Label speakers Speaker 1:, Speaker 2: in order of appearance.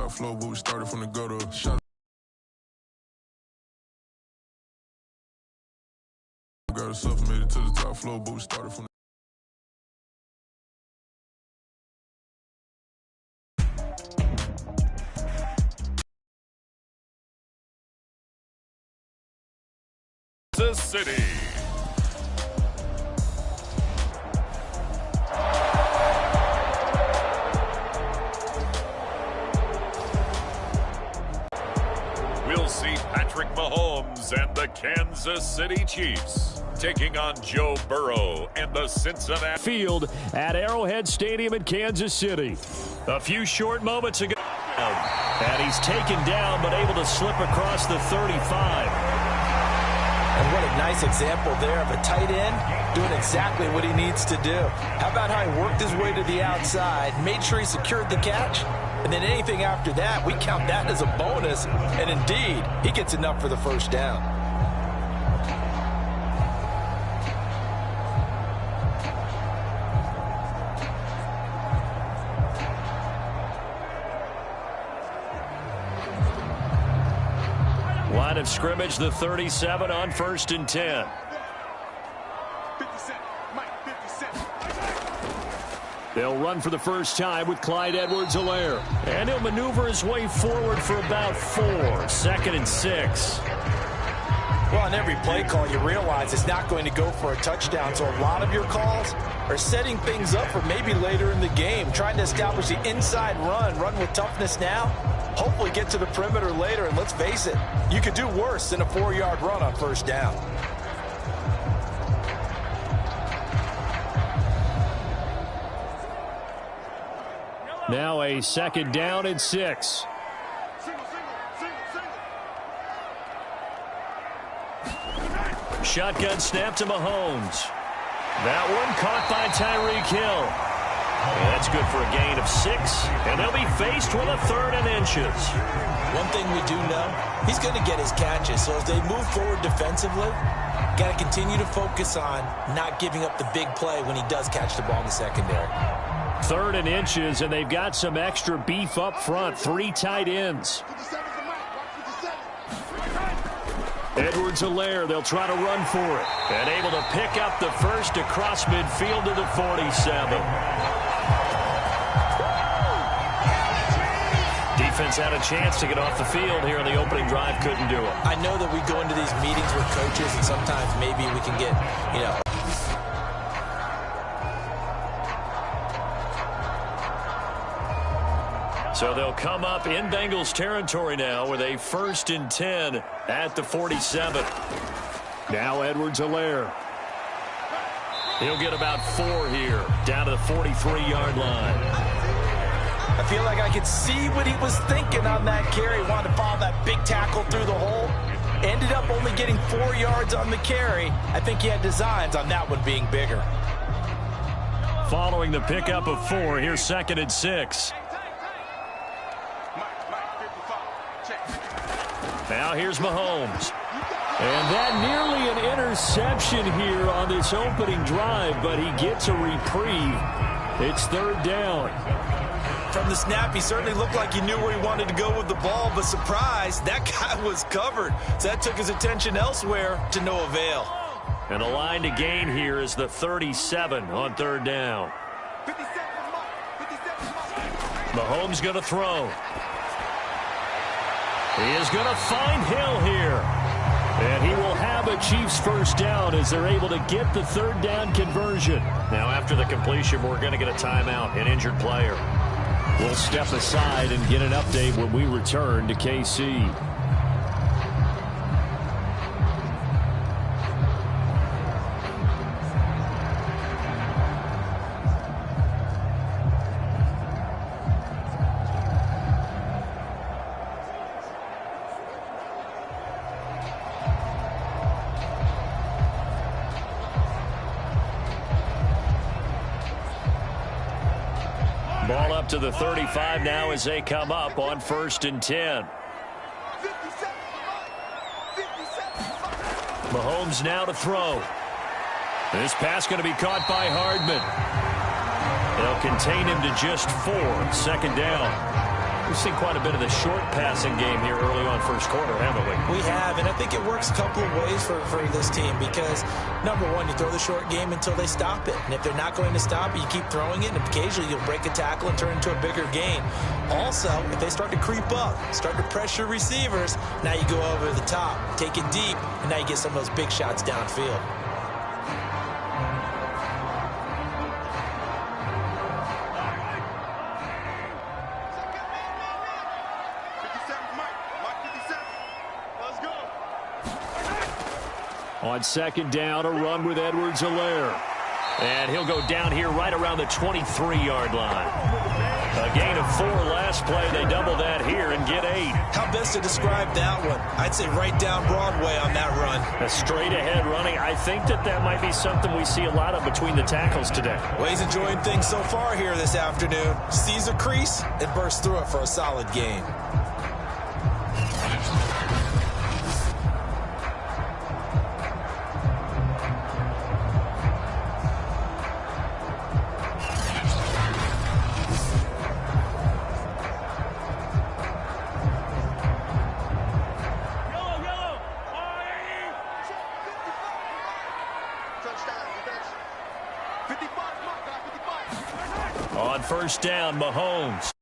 Speaker 1: top floor, but we started from the gutter. Shot. Got herself made it to the top floor, but we started from
Speaker 2: Kansas City. We'll see Patrick Mahomes and the Kansas City Chiefs taking on Joe Burrow and the Cincinnati
Speaker 3: field at Arrowhead Stadium in Kansas City. A few short moments ago, and he's taken down but able to slip across the 35.
Speaker 4: And what a nice example there of a tight end doing exactly what he needs to do. How about how he worked his way to the outside, made sure he secured the catch, and then anything after that, we count that as a bonus. And indeed, he gets enough for the first down.
Speaker 3: Line of scrimmage, the 37 on 1st and 10.
Speaker 2: 50 Cent, Mike, 50 Cent.
Speaker 3: They'll run for the first time with Clyde Edwards-Helaire. And he'll maneuver his way forward for about 4. 2nd and 6.
Speaker 4: Well, on every play call, you realize it's not going to go for a touchdown. So a lot of your calls are setting things up for maybe later in the game, trying to establish the inside run with toughness now. Hopefully get to the perimeter later, and let's face it, you could do worse than a 4-yard run on first down.
Speaker 3: Now a 2nd down and 6. Shotgun snap to Mahomes. That one caught by Tyreek Hill. That's good for a gain of 6, and they'll be faced with a 3rd and inches.
Speaker 4: One thing we do know, he's going to get his catches. So as they move forward defensively, got to continue to focus on not giving up the big play when he does catch the ball in the secondary.
Speaker 3: 3rd and inches, and they've got some extra beef up front. 3 tight ends. Edwards-Helaire, they'll try to run for it. And able to pick up the first across midfield to the 47. Defense had a chance to get off the field here in the opening drive, couldn't do it.
Speaker 4: I know that we go into these meetings with coaches, and sometimes maybe we can get,
Speaker 3: So they'll come up in Bengals territory now with a 1st and 10 at the 47. Now Edwards-Helaire. He'll get about 4 here, down to the 43-yard line.
Speaker 4: I feel like I could see what he was thinking on that carry. Wanted to follow that big tackle through the hole. Ended up only getting 4 yards on the carry. I think he had designs on that one being bigger.
Speaker 3: Following the pickup of 4, here's 2nd and 6. Now here's Mahomes. And that nearly an interception here on this opening drive, but he gets a reprieve. It's 3rd down.
Speaker 4: From the snap, he certainly looked like he knew where he wanted to go with the ball, but surprise, that guy was covered. So that took his attention elsewhere to no avail.
Speaker 3: And the line to gain here is the 37 on 3rd down. Mahomes going to throw. He is going to find Hill here. And he will have a Chiefs first down as they're able to get the 3rd down conversion. Now after the completion, we're going to get a timeout, an injured player. We'll step aside and get an update when we return to KC. Ball up to the 35 now as they come up on 1st and 10. Mahomes now to throw. This pass going to be caught by Hardman. They'll contain him to just 4. 2nd down. We've seen quite a bit of the short passing game here early on first quarter, haven't we?
Speaker 4: We have, and I think it works a couple of ways for this team because, number one, you throw the short game until they stop it. And if they're not going to stop it, you keep throwing it, and occasionally you'll break a tackle and turn it into a bigger gain. Also, if they start to creep up, start to pressure receivers, now you go over the top, take it deep, and now you get some of those big shots downfield.
Speaker 3: On second down, a run with Edwards-Helaire. And he'll go down here right around the 23-yard line. A gain of 4 last play. They double that here and get 8.
Speaker 4: How best to describe that one? I'd say right down Broadway on that run.
Speaker 3: A straight-ahead running. I think that might be something we see a lot of between the tackles today.
Speaker 4: Well, he's enjoying things so far here this afternoon. Sees a crease and bursts through it for a solid gain.
Speaker 3: On first down, Mahomes.